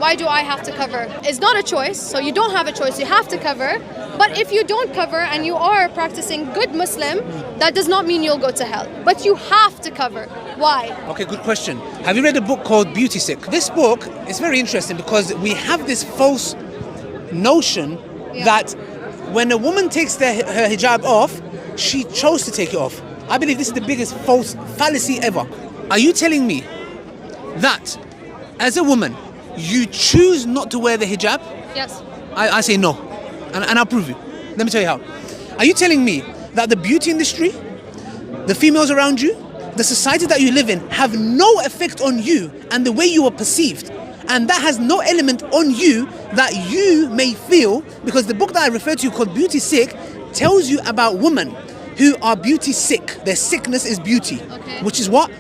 why do I have to cover? It's not a choice, so you don't have a choice, you have to cover. But if you don't cover and you are practicing good Muslim, that does not mean you'll go to hell. But you have to cover. Why? Okay, good question. Have you read a book called Beauty Sick? This book is very interesting because we have this false notion that when a woman takes her hijab off, she chose to take it off. I believe this is the biggest false fallacy ever. Are you telling me that as a woman, you choose not to wear the hijab? Yes. I say no. And I'll prove you. Let me tell you how. Are you telling me that the beauty industry, the females around you, the society that you live in have no effect on you and the way you are perceived? And that has no element on you that you may feel, because the book that I referred to called Beauty Sick tells you about women who are beauty sick. Their sickness is beauty. Okay. Which is what?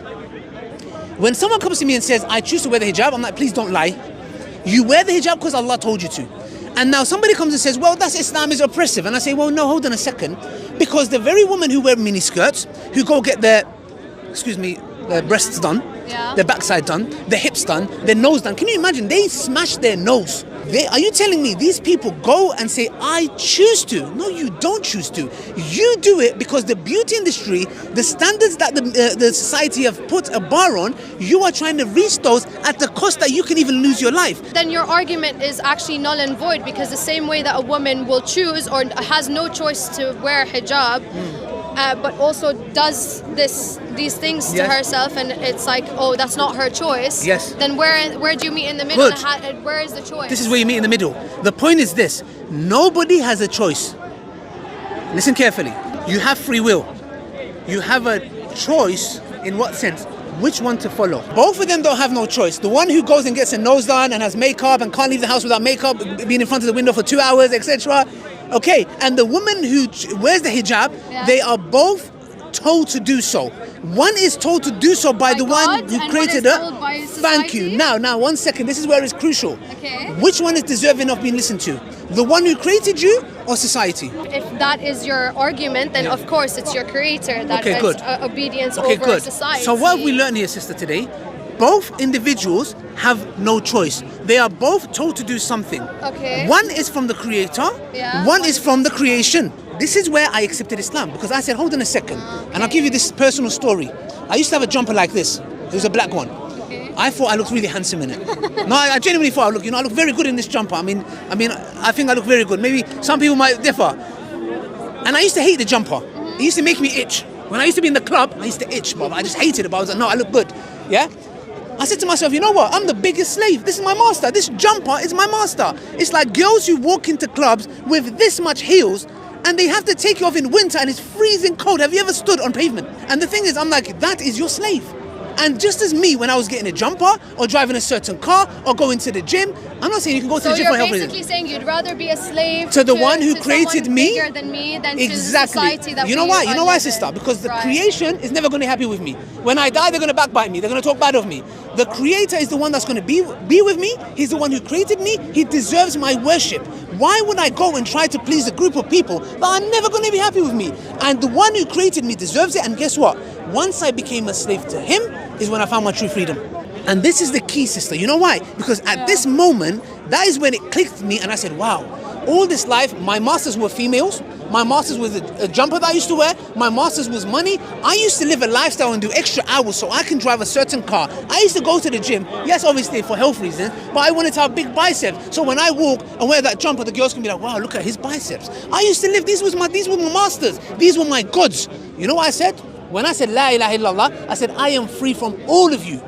When someone comes to me and says, I choose to wear the hijab, I'm like, please don't lie. You wear the hijab because Allah told you to. And now somebody comes and says, well, that's Islam is oppressive. And I say, well, no, hold on a second. Because the very women who wear mini skirts, who go get their breasts done, their backside done, their hips done, their nose done. Can you imagine? They smash their nose. Are you telling me these people go and say, I choose to? No, you don't choose to. You do it because the beauty industry, the standards that the society have put a bar on, you are trying to reach those at the cost that you can even lose your life. Then your argument is actually null and void, because the same way that a woman will choose or has no choice to wear hijab, but also does these things to herself, and it's like, oh, that's not her choice. Yes. Then where do you meet in the middle? Good. And where is the choice? This is where you meet in the middle. The point is this: nobody has a choice. Listen carefully. You have free will. You have a choice in what sense? Which one to follow? Both of them don't have no choice. The one who goes and gets a nose done and has makeup and can't leave the house without makeup, being in front of the window for 2 hours, etc. Okay, and the woman who wears the hijab, they are both told to do so. One is told to do so by the God, one who and created one her. is told by Thank society? you. Now, 1 second. This is where it's crucial. Okay. Which one is deserving of being listened to? The one who created you or society? If that is your argument, then of course it's your creator that Okay, is good. Obedience Okay, over good. society. So what have we learned here, sister, today? Both individuals have no choice. They are both told to do something. Okay. One is from the creator, one is from the creation. This is where I accepted Islam, because I said, hold on a second. And I'll give you this personal story. I used to have a jumper like this. It was a black one. I thought I looked really handsome in it. No, I genuinely thought I look very good in this jumper. I mean, I think I look very good. Maybe some people might differ. And I used to hate the jumper. It used to make me itch. When I used to be in the club, I used to itch, but I just hated it. But I was like, no, I look good. Yeah? I said to myself, you know what? I'm the biggest slave. This is my master. This jumper is my master. It's like girls who walk into clubs with this much heels and they have to take you off in winter and it's freezing cold. Have you ever stood on pavement? And the thing is, I'm like, that is your slave. And just as me, when I was getting a jumper or driving a certain car or going to the gym, I'm not saying you can go to the gym for health reasons. So you're basically saying you'd rather be a slave to the one who created me, bigger than me, than exactly. to the society that you know we why? You know why, live sister? in. Because the creation is never going to be happy with me. When I die, they're going to backbite me. They're going to talk bad of me. The creator is the one that's going to be with me. He's the one who created me. He deserves my worship. Why would I go and try to please a group of people that are never going to be happy with me? And the one who created me deserves it. And guess what? Once I became a slave to him is when I found my true freedom. And this is the key, sister. You know why? Because at this moment, that is when it clicked to me and I said, wow, all this life, my masters were females. My masters was a jumper that I used to wear. My masters was money. I used to live a lifestyle and do extra hours so I can drive a certain car. I used to go to the gym, yes, obviously for health reasons, but I wanted to have big biceps. So when I walk and wear that jumper, the girls can be like, wow, look at his biceps. I used to live, these were my masters. These were my gods. You know what I said? When I said La ilaha illallah, I said, I am free from all of you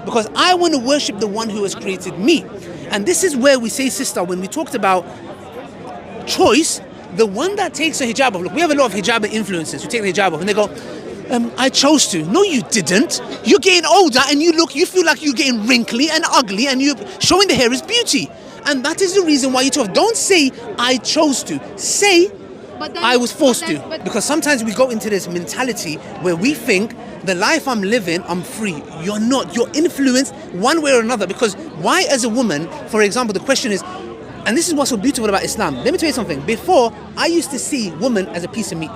because I want to worship the one who has created me. And this is where we say, sister, when we talked about choice, the one that takes a hijab off, look, we have a lot of hijab influencers who take the hijab off and they go, I chose to. No, you didn't. You're getting older and you feel like you're getting wrinkly and ugly and you're showing the hair is beauty. And that is the reason why you chose. Don't say, I chose to. Say, I was forced to. Because sometimes we go into this mentality where we think the life I'm living, I'm free. You're not. You're influenced one way or another. Because why as a woman, for example, the question is, and this is what's so beautiful about Islam. Let me tell you something. Before, I used to see women as a piece of meat.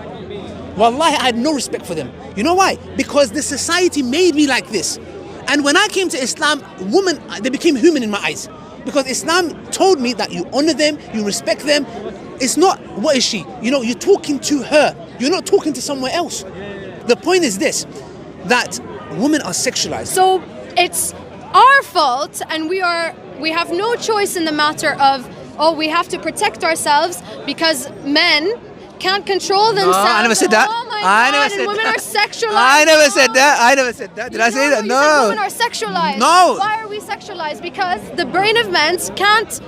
Wallahi, I had no respect for them. You know why? Because the society made me like this. And when I came to Islam, women, they became human in my eyes. Because Islam told me that you honor them, you respect them. It's not, what is she? You know, you're talking to her. You're not talking to somewhere else. The point is this, that women are sexualized. So it's our fault, and we have no choice in the matter of, oh, we have to protect ourselves because men can't control themselves. No, I never said that. Oh my I God, never and said women that. are sexualized. I never said that. I never said that. Did I say that? You No. said women are sexualized. No. Why are we sexualized? Because the brain of men can't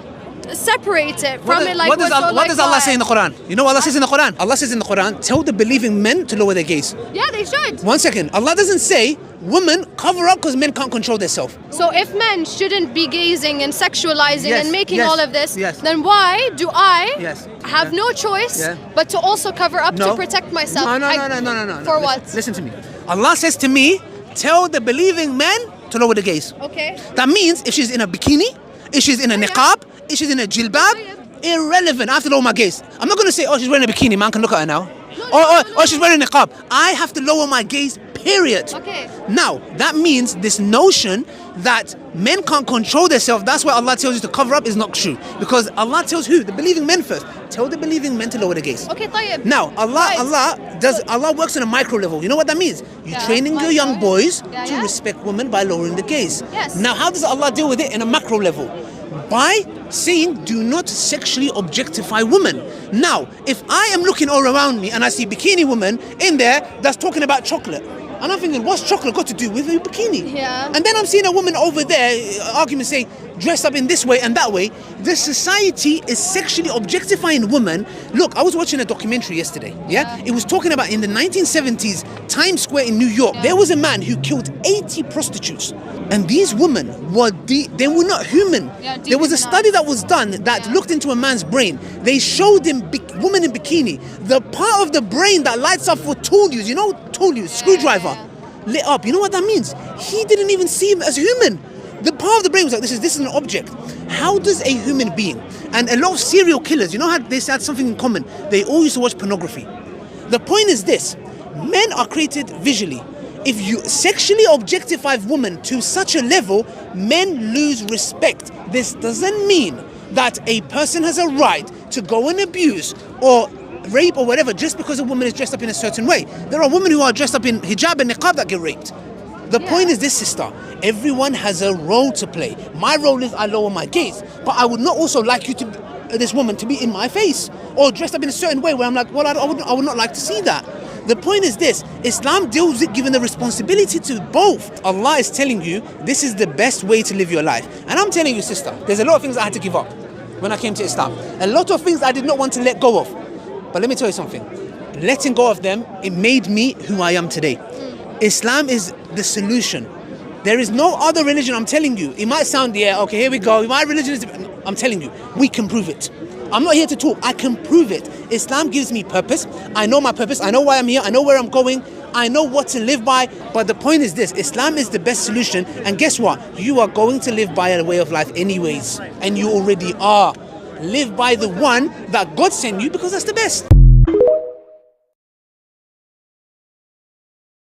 separate it from it like what does Allah say in the Quran? You know what Allah says in the Quran? Allah says in the Quran, tell the believing men to lower their gaze. Yeah, they should. 1 second. Allah doesn't say women cover up because men can't control themselves. So if men shouldn't be gazing and sexualizing Yes, and making yes, all of this, yes. then why do I Yes, have yeah. no choice Yeah. but to also cover up No. to protect myself? No. For Listen, what? Listen to me. Allah says to me, tell the believing men to lower the gaze. Okay. That means if she's in a bikini, if she's in a niqab, if she's in a jilbab, irrelevant. I have to lower my gaze. I'm not going to say, oh, she's wearing a bikini, man can look at her now. Or she's wearing a niqab. I have to lower my gaze, period. Okay. Now, that means this notion that men can't control themselves, that's why Allah tells you to cover up, is not true. Because Allah tells who? The believing men first. Tell the believing men to lower the gaze. Okay, طيب. Now, Allah works on a micro level. You know what that means? You're Yeah, training your like young that. boys Yeah, to yeah. respect women by lowering the gaze. Yes. Now, how does Allah deal with it in a macro level? By saying, do not sexually objectify women. Now, if I am looking all around me and I see bikini women in there that's talking about chocolate, and I'm thinking, what's chocolate got to do with a bikini? Yeah. And then I'm seeing a woman over there, argument saying, dressed up in this way and that way. The society is sexually objectifying women. Look, I was watching a documentary yesterday. Yeah? It was talking about in the 1970s, Times Square in New York, there was a man who killed 80 prostitutes. And these women they were not human. Yeah, There was a study that was done that looked into a man's brain. They showed him women in bikini. The part of the brain that lights up for tool use, you know, tool use, screwdriver, lit up. You know what that means? He didn't even see him as human. The part of the brain was like, this is an object. How does a human being, and a lot of serial killers, you know how they had something in common? They all used to watch pornography. The point is this, men are created visually. If you sexually objectify women to such a level, men lose respect. This doesn't mean that a person has a right to go and abuse or rape or whatever just because a woman is dressed up in a certain way. There are women who are dressed up in hijab and niqab that get raped. The point is this, sister, everyone has a role to play. My role is I lower my gaze, but I would not also like you to, this woman, to be in my face or dressed up in a certain way where I'm like, well, I would not like to see that. The point is this, Islam deals with giving the responsibility to both. Allah is telling you, this is the best way to live your life. And I'm telling you, sister, there's a lot of things I had to give up when I came to Islam. A lot of things I did not want to let go of. But let me tell you something. Letting go of them, it made me who I am today. Islam is the solution. There is no other religion, I'm telling you. It might sound, yeah, okay, here we go. My religion is, I'm telling you, we can prove it. I'm not here to talk, I can prove it. Islam gives me purpose. I know my purpose, I know why I'm here, I know where I'm going, I know what to live by. But the point is this, Islam is the best solution. And guess what? You are going to live by a way of life anyways. And you already are. Live by the one that God sent you because that's the best.